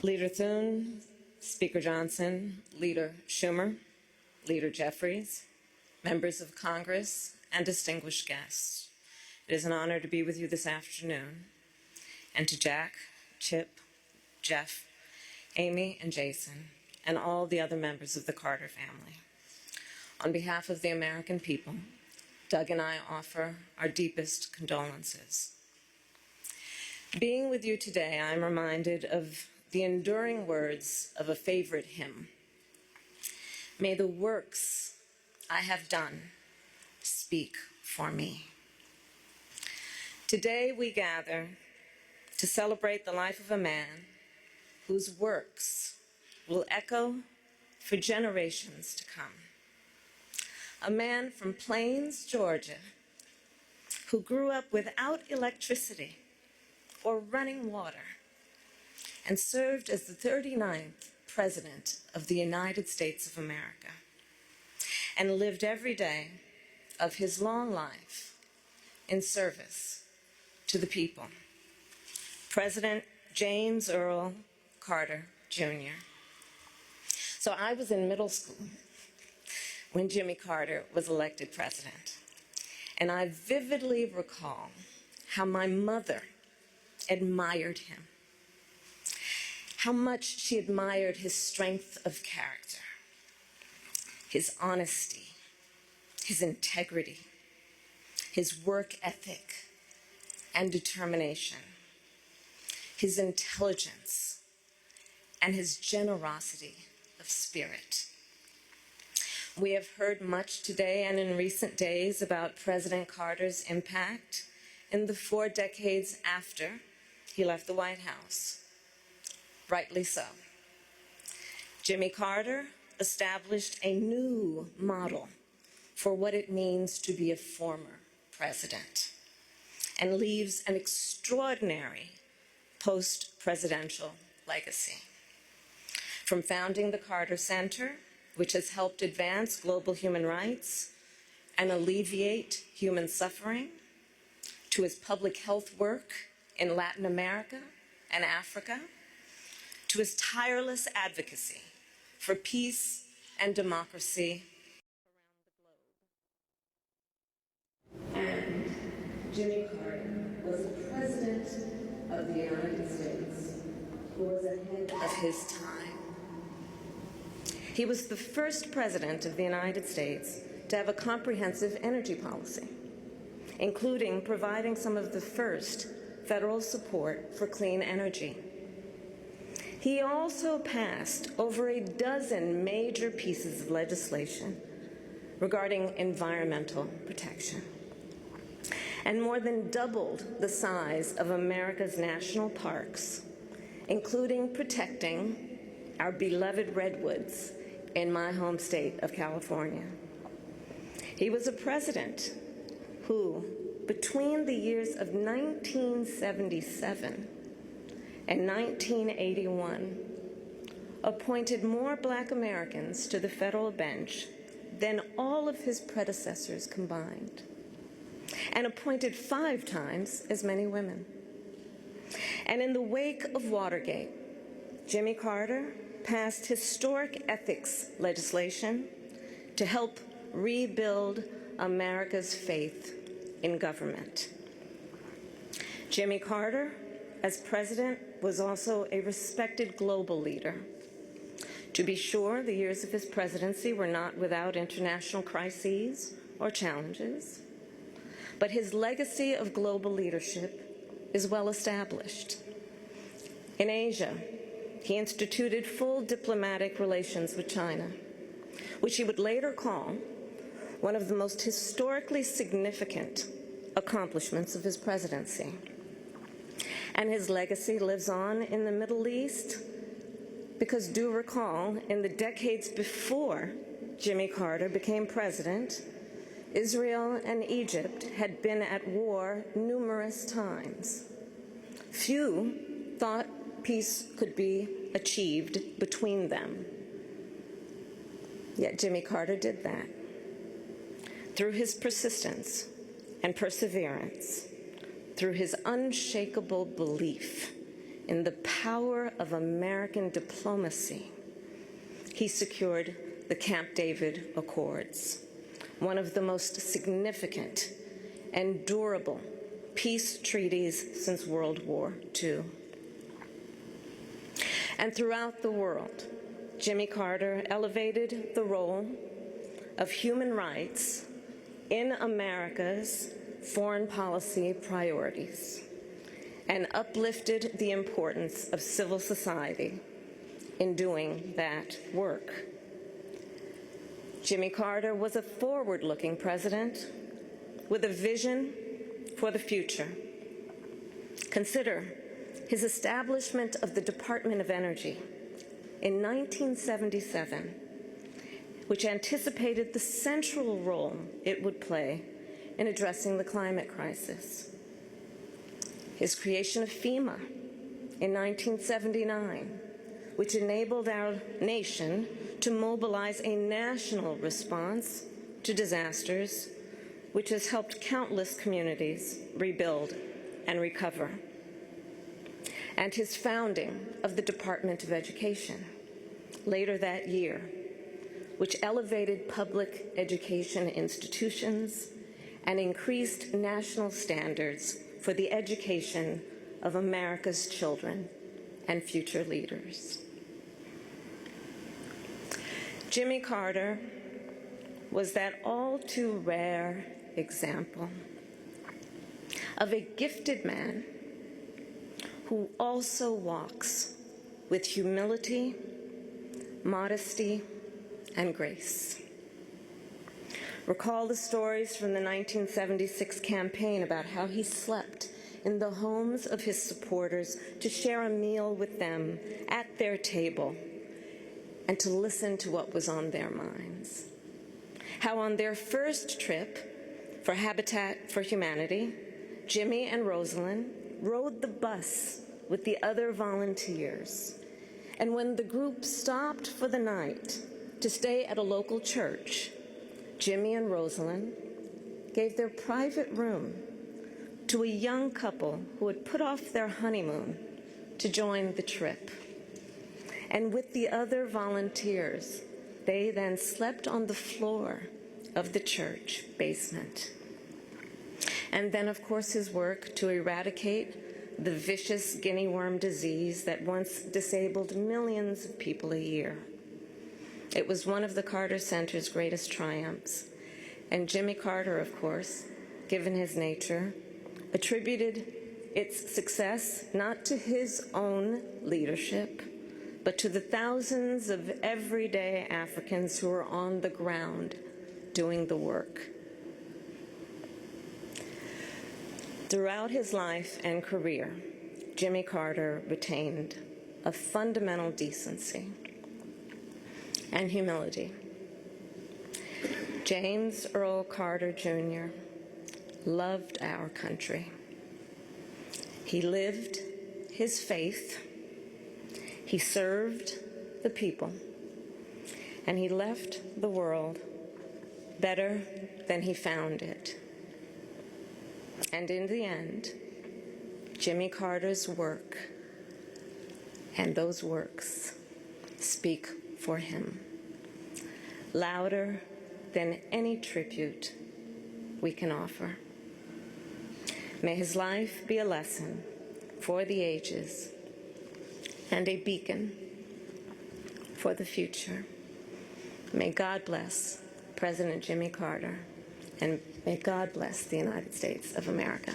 Leader Thune, Speaker Johnson, Leader Schumer, Leader Jeffries, members of Congress, and distinguished guests. It is an honor to be with you this afternoon, and to Jack, Chip, Jeff, Amy, and Jason, and all the other members of the Carter family. On behalf of the American people, Doug and I offer our deepest condolences. Being with you today, I'm reminded of the enduring words of a favorite hymn. May the works I have done speak for me. Today we gather to celebrate the life of a man whose works will echo for generations to come. A man from Plains, Georgia, who grew up without electricity or running water and served as the 39th President of the United States of America and lived every day of his long life in service to the people. President James Earl Carter, Jr. So I was in middle school when Jimmy Carter was elected president, and I vividly recall how my mother admired him, how much she admired his strength of character, his honesty, his integrity, his work ethic and determination, his intelligence, and his generosity of spirit. We have heard much today and in recent days about President Carter's impact in the 4 decades after he left the White House. Rightly so. Jimmy Carter established a new model for what it means to be a former president and leaves an extraordinary post-presidential legacy. From founding the Carter Center, which has helped advance global human rights and alleviate human suffering, to his public health work in Latin America and Africa, to his tireless advocacy for peace and democracy around the globe. And Jimmy Carter was the President of the United States who was ahead of his time. He was the first President of the United States to have a comprehensive energy policy, including providing some of the first federal support for clean energy. He also passed over a dozen major pieces of legislation regarding environmental protection, and more than doubled the size of America's national parks, including protecting our beloved redwoods in my home state of California. He was a president who, between the years of 1977 and 1981, appointed more Black Americans to the federal bench than all of his predecessors combined, and appointed 5 times as many women. And in the wake of Watergate, Jimmy Carter passed historic ethics legislation to help rebuild America's faith in government. Jimmy Carter, as president, was also a respected global leader. To be sure, the years of his presidency were not without international crises or challenges, but his legacy of global leadership is well established. In Asia, he instituted full diplomatic relations with China, which he would later call one of the most historically significant accomplishments of his presidency. And his legacy lives on in the Middle East because, do recall, in the decades before Jimmy Carter became president, Israel and Egypt had been at war numerous times. Few thought peace could be achieved between them. Yet Jimmy Carter did that. Through his persistence and perseverance, through his unshakable belief in the power of American diplomacy, he secured the Camp David Accords, one of the most significant and durable peace treaties since World War II. And throughout the world, Jimmy Carter elevated the role of human rights in America's foreign policy priorities and uplifted the importance of civil society in doing that work. Jimmy Carter was a forward-looking president with a vision for the future. Consider his establishment of the Department of Energy in 1977, which anticipated the central role it would play in addressing the climate crisis. His creation of FEMA in 1979, which enabled our nation to mobilize a national response to disasters, which has helped countless communities rebuild and recover. And his founding of the Department of Education later that year, which elevated public education institutions and increased national standards for the education of America's children and future leaders. Jimmy Carter was that all too rare example of a gifted man who also walks with humility, modesty, and grace. Recall the stories from the 1976 campaign about how he slept in the homes of his supporters to share a meal with them at their table and to listen to what was on their minds. How on their first trip for Habitat for Humanity, Jimmy and Rosalind rode the bus with the other volunteers. And when the group stopped for the night to stay at a local church, Jimmy and Rosalind gave their private room to a young couple who had put off their honeymoon to join the trip. And with the other volunteers, they then slept on the floor of the church basement. And then, of course, his work to eradicate the vicious guinea worm disease that once disabled millions of people a year. It was one of the Carter Center's greatest triumphs. And Jimmy Carter, of course, given his nature, attributed its success not to his own leadership, but to the thousands of everyday Africans who are on the ground doing the work. Throughout his life and career, Jimmy Carter retained a fundamental decency and humility. James Earl Carter, Jr. loved our country. He lived his faith, he served the people, and he left the world better than he found it. And in the end, Jimmy Carter's work and those works speak for him, louder than any tribute we can offer. May his life be a lesson for the ages and a beacon for the future. May God bless President Jimmy Carter, and may God bless the United States of America.